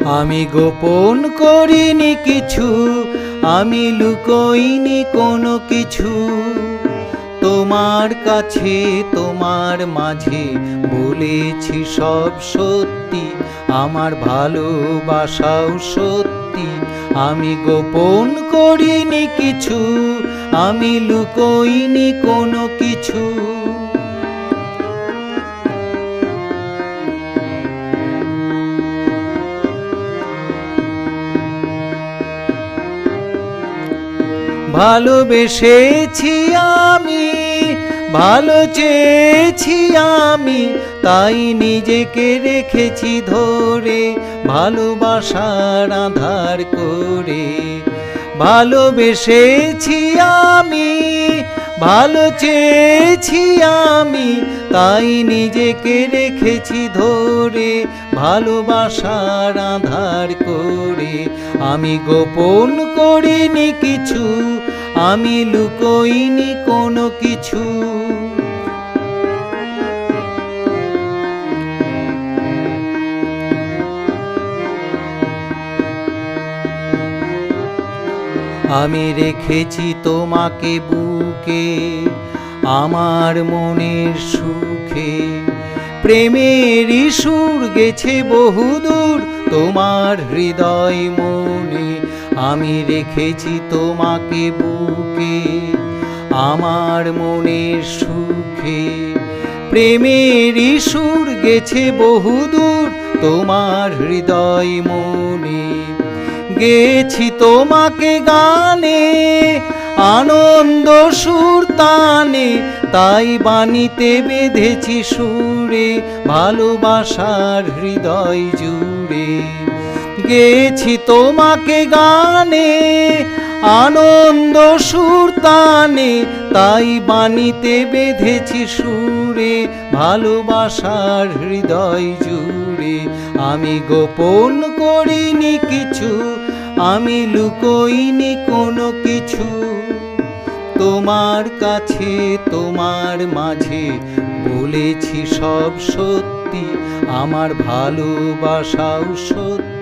আমি গোপন করিনি কিছু, আমি লুকোইনি কোনো কিছু। তোমার কাছে তোমার মাঝে বলেছি সব সত্যি, আমার ভালোবাসাও সত্যি। আমি গোপন করিনি কিছু, আমি লুকোইনি কোনো কিছু। ভালোবেসেছি আমি, ভালো চেয়েছি আমি, তাই নিজেকে রেখেছি ধরে ভালোবাসার আধার করে। ভালোবেসেছি আমি, ভালো চেয়েছি আমি, তাই নিজেকে রেখেছি ধরে ভালোবাসার আধার করে। আমি গোপন করিনি কিছু, আমি লুকোইনি কোনো কিছু। আমি রেখেছি তোমাকে বুকে আমার মনের সুখে, প্রেমের সুর গেছে বহুদূর তোমার হৃদয় মনে। আমি রেখেছি তোমাকে বুকে আমার মনের সুখে, প্রেমের সুর গেছে বহুদূর তোমার হৃদয় মনে। গেছি তোমাকে গানে আনন্দ সুর তানে, তাই বাণীতে বেঁধেছি সুরে ভালোবাসার হৃদয় জুড়ে। গেছি তোমাকে গানে আনন্দ সুর তানে, তাই বাণীতে বেঁধেছি সুরে ভালোবাসার হৃদয় জুড়ে। আমি গোপন করিনি কিছু, আমি লুকোইনি কোনো কিছু। তোমার কাছে তোমার মাঝে বলেছি সব সত্যি, আমার ভালোবাসাও সত্যি।